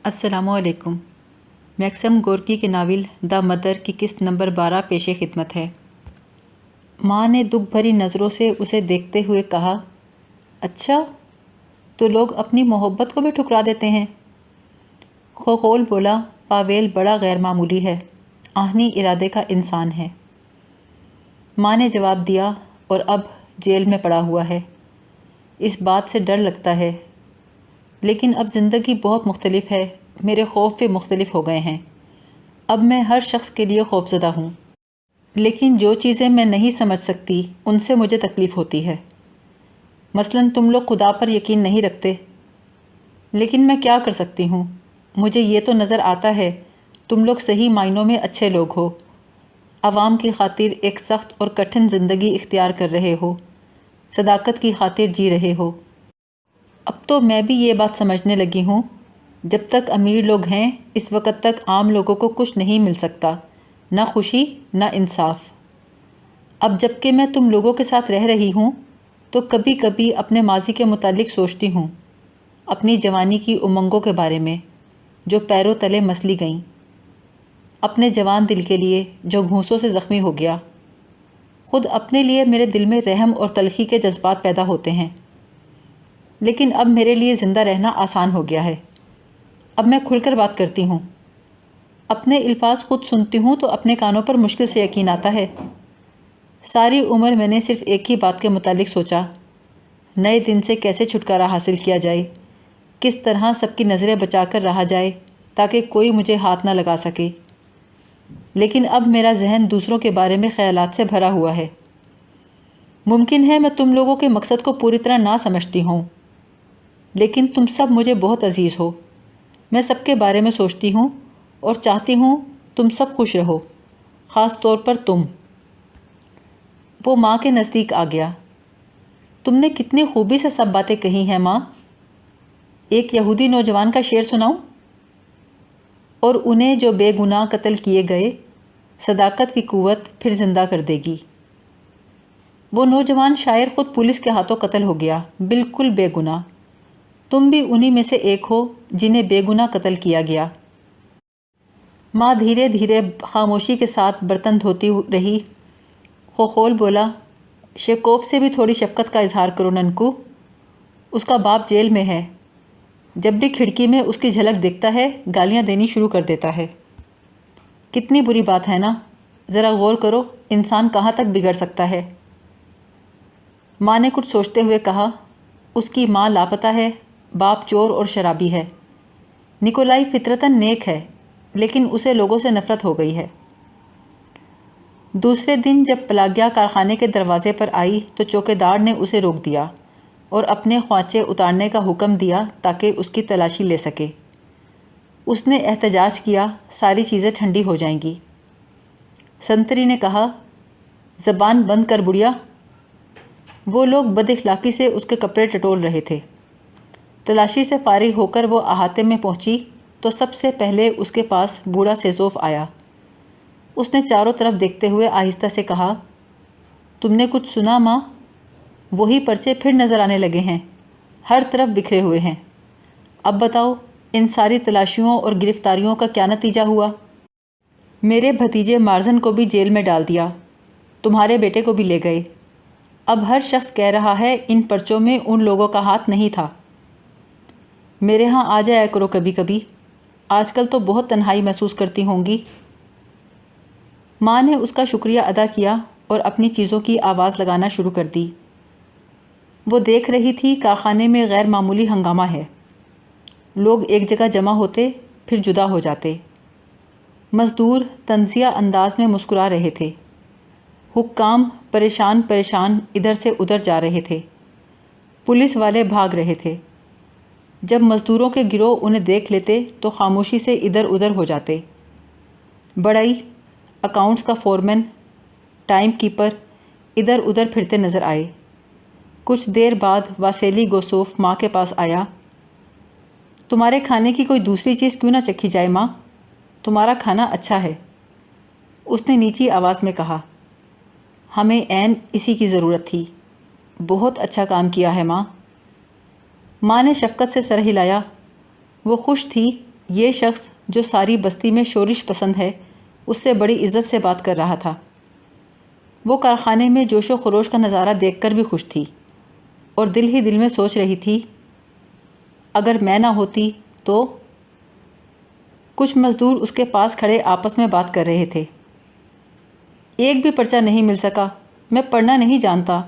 السلام علیکم۔ Maxim Gorky کے ناول دا مدر کی قسط نمبر 12 پیش خدمت ہے۔ ماں نے دکھ بھری نظروں سے اسے دیکھتے ہوئے کہا، اچھا تو لوگ اپنی محبت کو بھی ٹھکرا دیتے ہیں؟ خوخول بولا، پاویل بڑا غیر معمولی ہے، آہنی ارادے کا انسان ہے۔ ماں نے جواب دیا، اور اب جیل میں پڑا ہوا ہے۔ اس بات سے ڈر لگتا ہے، لیکن اب زندگی بہت مختلف ہے، میرے خوف بھی مختلف ہو گئے ہیں۔ اب میں ہر شخص کے لیے خوفزدہ ہوں، لیکن جو چیزیں میں نہیں سمجھ سکتی ان سے مجھے تکلیف ہوتی ہے۔ مثلاً تم لوگ خدا پر یقین نہیں رکھتے، لیکن میں کیا کر سکتی ہوں؟ مجھے یہ تو نظر آتا ہے تم لوگ صحیح معنوں میں اچھے لوگ ہو، عوام کی خاطر ایک سخت اور کٹھن زندگی اختیار کر رہے ہو، صداقت کی خاطر جی رہے ہو۔ اب تو میں بھی یہ بات سمجھنے لگی ہوں، جب تک امیر لوگ ہیں اس وقت تک عام لوگوں کو کچھ نہیں مل سکتا، نہ خوشی نہ انصاف۔ اب جب کہ میں تم لوگوں کے ساتھ رہ رہی ہوں تو کبھی کبھی اپنے ماضی کے متعلق سوچتی ہوں، اپنی جوانی کی امنگوں کے بارے میں جو پیروں تلے مسلی گئیں، اپنے جوان دل کے لیے جو گھونسوں سے زخمی ہو گیا۔ خود اپنے لیے میرے دل میں رحم اور تلخی کے جذبات پیدا ہوتے ہیں، لیکن اب میرے لیے زندہ رہنا آسان ہو گیا ہے۔ اب میں کھل کر بات کرتی ہوں، اپنے الفاظ خود سنتی ہوں تو اپنے کانوں پر مشکل سے یقین آتا ہے۔ ساری عمر میں نے صرف ایک ہی بات کے متعلق سوچا، نئے دن سے کیسے چھٹکارا حاصل کیا جائے، کس طرح سب کی نظریں بچا کر رہا جائے تاکہ کوئی مجھے ہاتھ نہ لگا سکے۔ لیکن اب میرا ذہن دوسروں کے بارے میں خیالات سے بھرا ہوا ہے۔ ممکن ہے میں تم لوگوں کے مقصد کو پوری طرح نہ سمجھتی ہوں، لیکن تم سب مجھے بہت عزیز ہو۔ میں سب کے بارے میں سوچتی ہوں اور چاہتی ہوں تم سب خوش رہو، خاص طور پر تم۔ وہ ماں کے نزدیک آ گیا۔ تم نے کتنی خوبی سے سب باتیں کہی ہیں ماں۔ ایک یہودی نوجوان کا شعر سناؤں؟ اور انہیں جو بے گناہ قتل کیے گئے، صداقت کی قوت پھر زندہ کر دے گی۔ وہ نوجوان شاعر خود پولیس کے ہاتھوں قتل ہو گیا، بالکل بے گناہ۔ تم بھی انہی میں سے ایک ہو جنہیں بے گناہ قتل کیا گیا۔ ماں دھیرے دھیرے خاموشی کے ساتھ برتن دھوتی رہی۔ خوخول بولا، شیکوف سے بھی تھوڑی شفقت کا اظہار کرو ننکو، اس کا باپ جیل میں ہے، جب بھی کھڑکی میں اس کی جھلک دیکھتا ہے گالیاں دینی شروع کر دیتا ہے۔ کتنی بری بات ہے نا، ذرا غور کرو انسان کہاں تک بگڑ سکتا ہے۔ ماں نے کچھ سوچتے ہوئے کہا، اس کی ماں لاپتہ ہے، باپ چور اور شرابی ہے۔ نکولائی فطرتاً نیک ہے، لیکن اسے لوگوں سے نفرت ہو گئی ہے۔ دوسرے دن جب پلاگیا کارخانے کے دروازے پر آئی تو چوکیدار نے اسے روک دیا اور اپنے خوانچے اتارنے کا حکم دیا تاکہ اس کی تلاشی لے سکے۔ اس نے احتجاج کیا، ساری چیزیں ٹھنڈی ہو جائیں گی۔ سنتری نے کہا، زبان بند کر بڑھیا۔ وہ لوگ بد اخلاقی سے اس کے کپڑے ٹٹول رہے تھے۔ تلاشی سے فارغ ہو کر وہ احاطے میں پہنچی تو سب سے پہلے اس کے پاس بوڑھا سیزوف آیا۔ اس نے چاروں طرف دیکھتے ہوئے آہستہ سے کہا، تم نے کچھ سنا ماں؟ وہی پرچے پھر نظر آنے لگے ہیں، ہر طرف بکھرے ہوئے ہیں۔ اب بتاؤ ان ساری تلاشیوں اور گرفتاریوں کا کیا نتیجہ ہوا؟ میرے بھتیجے مارزن کو بھی جیل میں ڈال دیا، تمہارے بیٹے کو بھی لے گئے۔ اب ہر شخص کہہ رہا ہے ان پرچوں میں ان لوگوں کا ہاتھ نہیں تھا۔ میرے ہاں آ جایا کرو کبھی کبھی، آج کل تو بہت تنہائی محسوس کرتی ہوں گی۔ ماں نے اس کا شکریہ ادا کیا اور اپنی چیزوں کی آواز لگانا شروع کر دی۔ وہ دیکھ رہی تھی کارخانے میں غیر معمولی ہنگامہ ہے۔ لوگ ایک جگہ جمع ہوتے پھر جدا ہو جاتے۔ مزدور طنزیہ انداز میں مسکرا رہے تھے۔ حکام پریشان پریشان ادھر سے ادھر جا رہے تھے۔ پولیس والے بھاگ رہے تھے۔ جب مزدوروں کے گروہ انہیں دیکھ لیتے تو خاموشی سے ادھر ادھر ہو جاتے۔ بڑئی، اکاؤنٹس کا فورمین، ٹائم کیپر ادھر ادھر پھرتے نظر آئے۔ کچھ دیر بعد واسیلی گوسوف ماں کے پاس آیا۔ تمہارے کھانے کی کوئی دوسری چیز کیوں نہ چکھی جائے ماں؟ تمہارا کھانا اچھا ہے، اس نے نیچی آواز میں کہا۔ ہمیں عین اسی کی ضرورت تھی، بہت اچھا کام کیا ہے ماں۔ ماں نے شفقت سے سر ہلایا۔ وہ خوش تھی یہ شخص جو ساری بستی میں شورش پسند ہے اس سے بڑی عزت سے بات کر رہا تھا۔ وہ کارخانے میں جوش و خروش کا نظارہ دیکھ کر بھی خوش تھی اور دل ہی دل میں سوچ رہی تھی اگر میں نہ ہوتی تو۔ کچھ مزدور اس کے پاس کھڑے آپس میں بات کر رہے تھے۔ ایک بھی پرچہ نہیں مل سکا۔ میں پڑھنا نہیں جانتا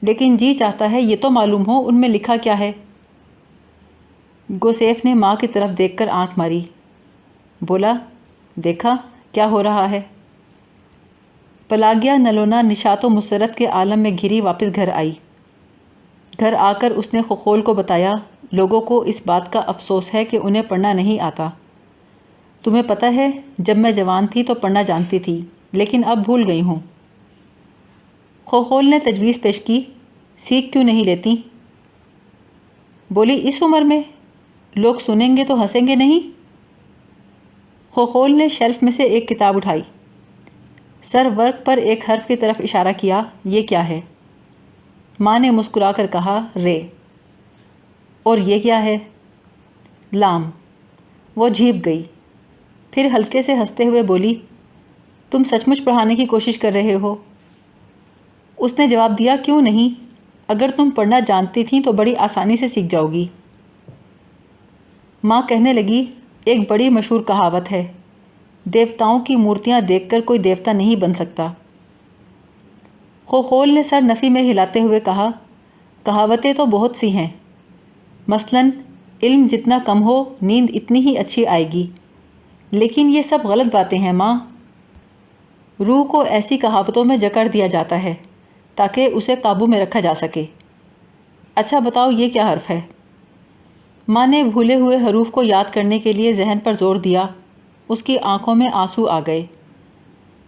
لیکن جی چاہتا ہے یہ تو معلوم ہو ان میں لکھا کیا ہے۔ گوسیف نے ماں کی طرف دیکھ کر آنکھ ماری۔ بولا دیکھا کیا ہو رہا ہے۔ پلاگیا نلونا نشاط و مسرت کے عالم میں گھری واپس گھر آئی۔ گھر آ کر اس نے خخول کو بتایا لوگوں کو اس بات کا افسوس ہے کہ انہیں پڑھنا نہیں آتا۔ تمہیں پتہ ہے جب میں جوان تھی تو پڑھنا جانتی تھی لیکن اب بھول گئی ہوں۔ خخول نے تجویز پیش کی سیکھ کیوں نہیں لیتی؟ بولی اس عمر میں لوگ سنیں گے تو ہنسیں گے نہیں؟ خخول نے شیلف میں سے ایک کتاب اٹھائی۔ سر ورق پر ایک حرف کی طرف اشارہ کیا۔ یہ کیا ہے؟ ماں نے مسکرا کر کہا رے۔ اور یہ کیا ہے؟ لام۔ وہ جھیپ گئی، پھر ہلکے سے ہنستے ہوئے بولی تم سچ مچ پڑھانے کی کوشش کر رہے ہو؟ اس نے جواب دیا کیوں نہیں، اگر تم پڑھنا جانتی تھیں تو بڑی آسانی سے سیکھ جاؤ گی۔ ماں کہنے لگی ایک بڑی مشہور کہاوت ہے دیوتاؤں کی مورتیاں دیکھ کر کوئی دیوتا نہیں بن سکتا۔ خخول نے سر نفی میں ہلاتے ہوئے کہا کہاوتیں تو بہت سی ہیں، مثلاً علم جتنا کم ہو نیند اتنی ہی اچھی آئے گی، لیکن یہ سب غلط باتیں ہیں ماں۔ روح کو ایسی کہاوتوں میں جکڑ دیا جاتا ہے تاکہ اسے قابو میں رکھا جا سکے۔ اچھا بتاؤ یہ کیا حرف ہے؟ ماں نے بھولے ہوئے حروف کو یاد کرنے کے لیے ذہن پر زور دیا۔ اس کی آنکھوں میں آنسو آ گئے۔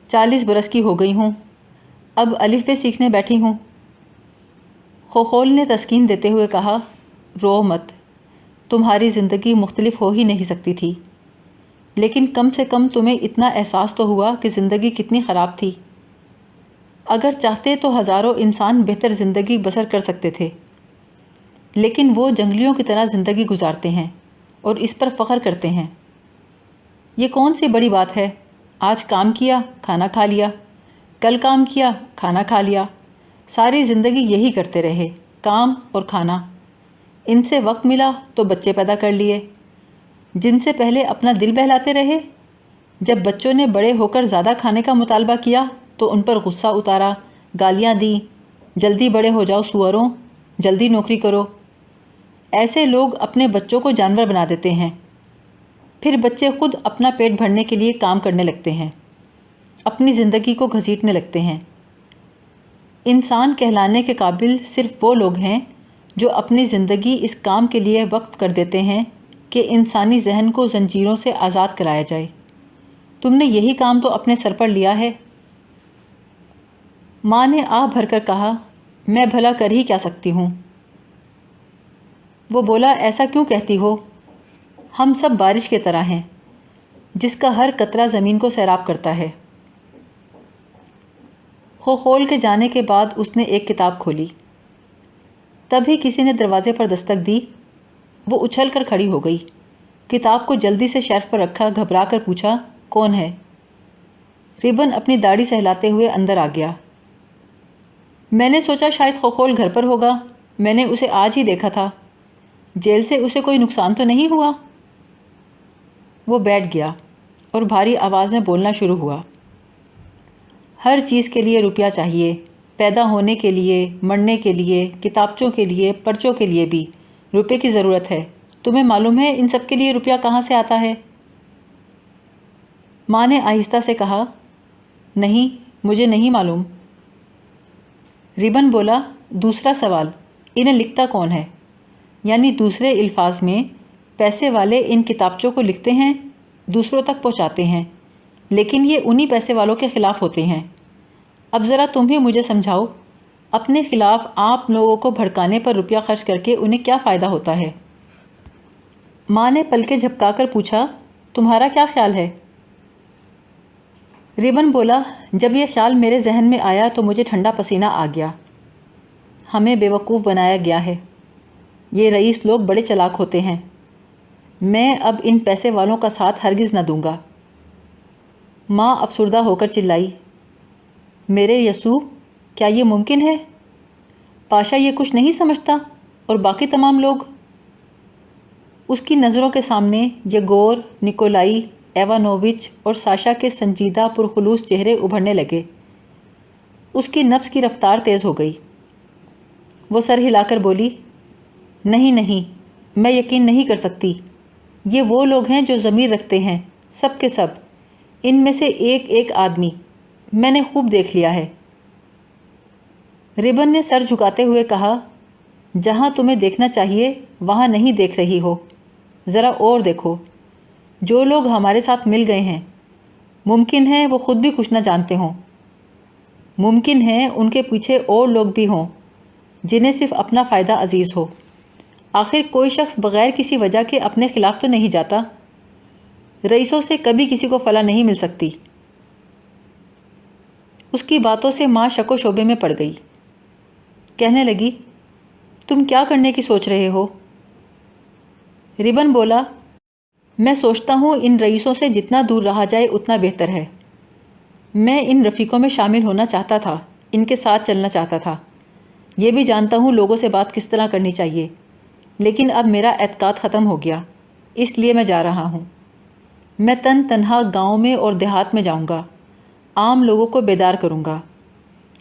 40 برس کی ہو گئی ہوں، اب الف بے سیکھنے بیٹھی ہوں۔ خخول نے تسکین دیتے ہوئے کہا رو مت، تمہاری زندگی مختلف ہو ہی نہیں سکتی تھی، لیکن کم سے کم تمہیں اتنا احساس تو ہوا کہ زندگی کتنی خراب تھی۔ اگر چاہتے تو ہزاروں انسان بہتر زندگی بسر کر سکتے تھے، لیکن وہ جنگلیوں کی طرح زندگی گزارتے ہیں اور اس پر فخر کرتے ہیں۔ یہ کون سی بڑی بات ہے، آج کام کیا کھانا کھا لیا، کل کام کیا کھانا کھا لیا، ساری زندگی یہی کرتے رہے، کام اور کھانا۔ ان سے وقت ملا تو بچے پیدا کر لیے، جن سے پہلے اپنا دل بہلاتے رہے۔ جب بچوں نے بڑے ہو کر زیادہ کھانے کا مطالبہ کیا تو ان پر غصہ اتارا، گالیاں دیں، جلدی بڑے ہو جاؤ سوروں، جلدی نوکری کرو۔ ایسے لوگ اپنے بچوں کو جانور بنا دیتے ہیں، پھر بچے خود اپنا پیٹ بھرنے کے لیے کام کرنے لگتے ہیں، اپنی زندگی کو گھسیٹنے لگتے ہیں۔ انسان کہلانے کے قابل صرف وہ لوگ ہیں جو اپنی زندگی اس کام کے لیے وقف کر دیتے ہیں کہ انسانی ذہن کو زنجیروں سے آزاد کرایا جائے۔ تم نے یہی کام تو اپنے سر پر لیا ہے۔ ماں نے آہ بھر کر کہا میں بھلا کر ہی کیا سکتی ہوں؟ وہ بولا ایسا کیوں کہتی ہو؟ ہم سب بارش کے طرح ہیں جس کا ہر قطرہ زمین کو سیراب کرتا ہے۔ خخول کے جانے کے بعد اس نے ایک کتاب کھولی، تبھی کسی نے دروازے پر دستک دی۔ وہ اچھل کر کھڑی ہو گئی، کتاب کو جلدی سے شیلف پر رکھا، گھبرا کر پوچھا کون ہے؟ ریبن اپنی داڑھی سہلاتے ہوئے اندر آ گیا۔ میں نے سوچا شاید خخول گھر پر ہوگا، میں نے اسے آج ہی دیکھا تھا، جیل سے اسے کوئی نقصان تو نہیں ہوا؟ وہ بیٹھ گیا اور بھاری آواز میں بولنا شروع ہوا۔ ہر چیز کے لیے روپیہ چاہیے، پیدا ہونے کے لیے، مرنے کے لیے، کتابچوں کے لیے، پرچوں کے لیے بھی روپے کی ضرورت ہے۔ تمہیں معلوم ہے ان سب کے لیے روپیہ کہاں سے آتا ہے؟ ماں نے آہستہ سے کہا نہیں، مجھے نہیں معلوم۔ ریبن بولا دوسرا سوال، انہیں لکھتا کون ہے؟ یعنی دوسرے الفاظ میں پیسے والے ان کتابچوں کو لکھتے ہیں، دوسروں تک پہنچاتے ہیں، لیکن یہ انہی پیسے والوں کے خلاف ہوتے ہیں۔ اب ذرا تم ہی مجھے سمجھاؤ، اپنے خلاف آپ لوگوں کو بھڑکانے پر روپیہ خرچ کر کے انہیں کیا فائدہ ہوتا ہے؟ ماں نے پلکیں جھپکا کر پوچھا تمہارا کیا خیال ہے؟ ریبن بولا جب یہ خیال میرے ذہن میں آیا تو مجھے ٹھنڈا پسینہ آ گیا۔ ہمیں بیوقوف بنایا گیا ہے، یہ رئیس لوگ بڑے چالاک ہوتے ہیں، میں اب ان پیسے والوں کا ساتھ ہرگز نہ دوں گا۔ ماں افسردہ ہو کر چلائی، میرے یسوع، کیا یہ ممکن ہے؟ پاشا یہ کچھ نہیں سمجھتا، اور باقی تمام لوگ؟ اس کی نظروں کے سامنے یگور، نکولائی ایوانووچ اور ساشا کے سنجیدہ پرخلوص چہرے ابھرنے لگے۔ اس کی نفس کی رفتار تیز ہو گئی۔ وہ سر ہلا کر بولی، نہیں نہیں، میں یقین نہیں کر سکتی۔ یہ وہ لوگ ہیں جو ضمیر رکھتے ہیں، سب کے سب، ان میں سے ایک ایک آدمی، میں نے خوب دیکھ لیا ہے۔ ربن نے سر جھکاتے ہوئے کہا، جہاں تمہیں دیکھنا چاہیے وہاں نہیں دیکھ رہی ہو، ذرا اور دیکھو۔ جو لوگ ہمارے ساتھ مل گئے ہیں، ممکن ہے وہ خود بھی کچھ نہ جانتے ہوں، ممکن ہے ان کے پیچھے اور لوگ بھی ہوں جنہیں صرف اپنا فائدہ عزیز ہو۔ آخر کوئی شخص بغیر کسی وجہ کے اپنے خلاف تو نہیں جاتا۔ رئیسوں سے کبھی کسی کو فلاح نہیں مل سکتی۔ اس کی باتوں سے ماں شک و شبے میں پڑ گئی۔ کہنے لگی، تم کیا کرنے کی سوچ رہے ہو؟ ربن بولا، میں سوچتا ہوں ان رئیسوں سے جتنا دور رہا جائے اتنا بہتر ہے۔ میں ان رفیقوں میں شامل ہونا چاہتا تھا، ان کے ساتھ چلنا چاہتا تھا، یہ بھی جانتا ہوں لوگوں سے بات کس طرح کرنی چاہیے، لیکن اب میرا اعتقاد ختم ہو گیا، اس لیے میں جا رہا ہوں۔ میں تنہا گاؤں میں اور دیہات میں جاؤں گا، عام لوگوں کو بیدار کروں گا۔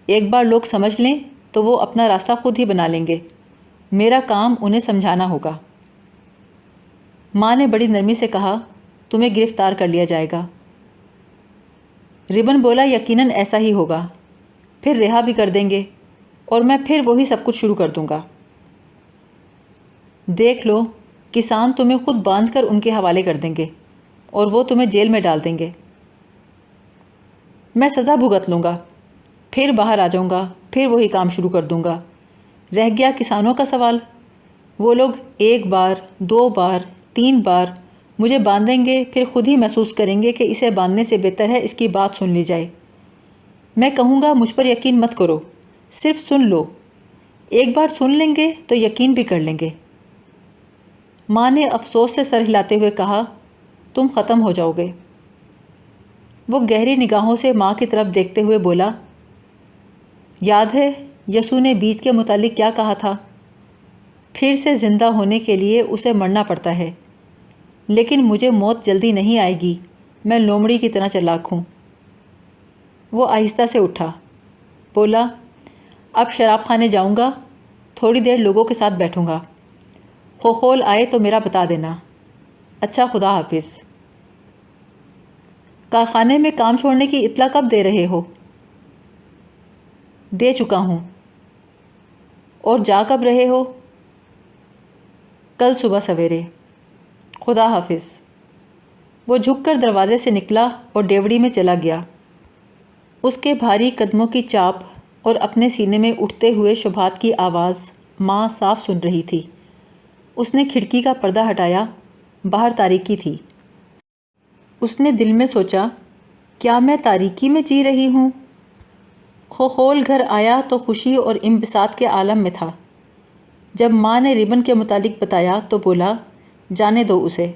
ایک بار لوگ سمجھ لیں تو وہ اپنا راستہ خود ہی بنا لیں گے، میرا کام انہیں سمجھانا ہوگا۔ ماں نے بڑی نرمی سے کہا، تمہیں گرفتار کر لیا جائے گا۔ ربن بولا، یقیناً ایسا ہی ہوگا، پھر رہا بھی کر دیں گے، اور میں پھر وہی سب کچھ شروع کر دوں گا۔ دیکھ لو، کسان تمہیں خود باندھ کر ان کے حوالے کر دیں گے، اور وہ تمہیں جیل میں ڈال دیں گے۔ میں سزا بھگت لوں گا، پھر باہر آ جاؤں گا، پھر وہی کام شروع کر دوں گا۔ رہ گیا کسانوں کا سوال، وہ لوگ ایک بار، 2 بار، 3 بار مجھے باندھیں گے، پھر خود ہی محسوس کریں گے کہ اسے باندھنے سے بہتر ہے اس کی بات سن لی جائے۔ میں کہوں گا، مجھ پر یقین مت کرو، صرف سن لو۔ ایک بار سن لیں گے تو یقین بھی کر لیں گے۔ ماں نے افسوس سے سر ہلاتے ہوئے کہا، تم ختم ہو جاؤ گے۔ وہ گہری نگاہوں سے ماں کی طرف دیکھتے ہوئے بولا، یاد ہے یسوع نے بیج کے متعلق کیا کہا تھا؟ پھر سے زندہ ہونے کے لیے اسے مرنا پڑتا ہے، لیکن مجھے موت جلدی نہیں آئے گی، میں لومڑی کی طرح چالاک ہوں۔ وہ آہستہ سے اٹھا، بولا، اب شراب خانے جاؤں گا، تھوڑی دیر لوگوں کے ساتھ بیٹھوں گا، خوخول آئے تو میرا بتا دینا۔ اچھا، خدا حافظ۔ کارخانے میں کام چھوڑنے کی اطلاع کب دے رہے ہو؟ دے چکا ہوں۔ اور جا کب رہے ہو؟ کل صبح سویرے۔ خدا حافظ۔ وہ جھک کر دروازے سے نکلا اور ڈیوڑی میں چلا گیا۔ اس کے بھاری قدموں کی چاپ اور اپنے سینے میں اٹھتے ہوئے شبہات کی آواز ماں صاف سن رہی تھی۔ اس نے کھڑکی کا پردہ ہٹایا، باہر تاریکی تھی۔ اس نے دل میں سوچا، کیا میں تاریکی میں جی رہی ہوں؟ خوخول گھر آیا تو خوشی اور انبساط کے عالم میں تھا۔ جب ماں نے ربن کے متعلق بتایا تو بولا، جانے دو اسے،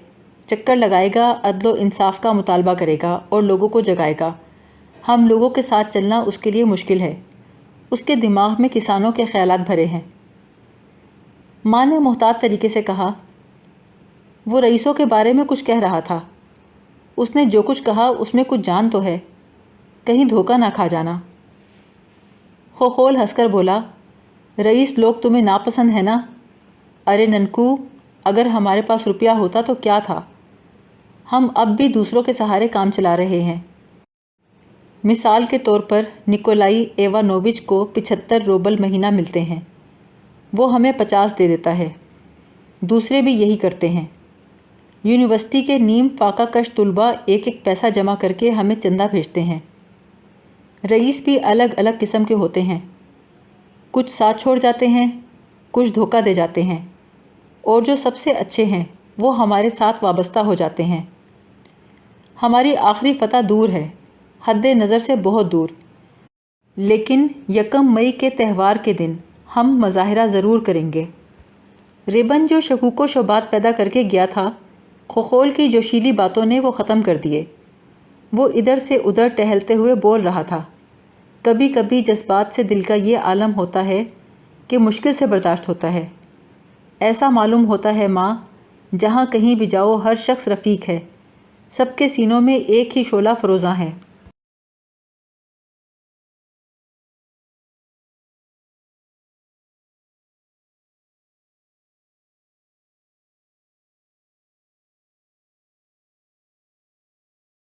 چکر لگائے گا، عدل و انصاف کا مطالبہ کرے گا اور لوگوں کو جگائے گا۔ ہم لوگوں کے ساتھ چلنا اس کے لیے مشکل ہے، اس کے دماغ میں کسانوں کے خیالات بھرے ہیں۔ ماں نے محتاط طریقے سے کہا، وہ رئیسوں کے بارے میں کچھ کہہ رہا تھا، اس نے جو کچھ کہا اس میں کچھ جان تو ہے، کہیں دھوکہ نہ کھا جانا۔ خوخول ہنس کر بولا، رئیس لوگ تمہیں ناپسند ہے نا؟ ارے ننکو، اگر ہمارے پاس روپیہ ہوتا تو کیا تھا، ہم اب بھی دوسروں کے سہارے کام چلا رہے ہیں۔ مثال کے طور پر نکولائی ایوانووچ کو 75 روبل مہینہ ملتے ہیں، وہ ہمیں 50 دے دیتا ہے۔ دوسرے بھی یہی کرتے ہیں۔ یونیورسٹی کے نیم فاقہ کش طلباء ایک ایک پیسہ جمع کر کے ہمیں چندہ بھیجتے ہیں۔ رئیس بھی الگ الگ قسم کے ہوتے ہیں، کچھ ساتھ چھوڑ جاتے ہیں، کچھ دھوکہ دے جاتے ہیں، اور جو سب سے اچھے ہیں وہ ہمارے ساتھ وابستہ ہو جاتے ہیں۔ ہماری آخری فتح دور ہے، حد نظر سے بہت دور، لیکن 1 مئی کے تہوار کے دن ہم مظاہرہ ضرور کریں گے۔ ربن جو شکوک و شبہات پیدا کر کے گیا تھا، خخول کی جوشیلی باتوں نے وہ ختم کر دیے۔ وہ ادھر سے ادھر ٹہلتے ہوئے بول رہا تھا، کبھی کبھی جذبات سے دل کا یہ عالم ہوتا ہے کہ مشکل سے برداشت ہوتا ہے۔ ایسا معلوم ہوتا ہے ماں، جہاں کہیں بھی جاؤ ہر شخص رفیق ہے، سب کے سینوں میں ایک ہی شعلہ فروزاں ہے۔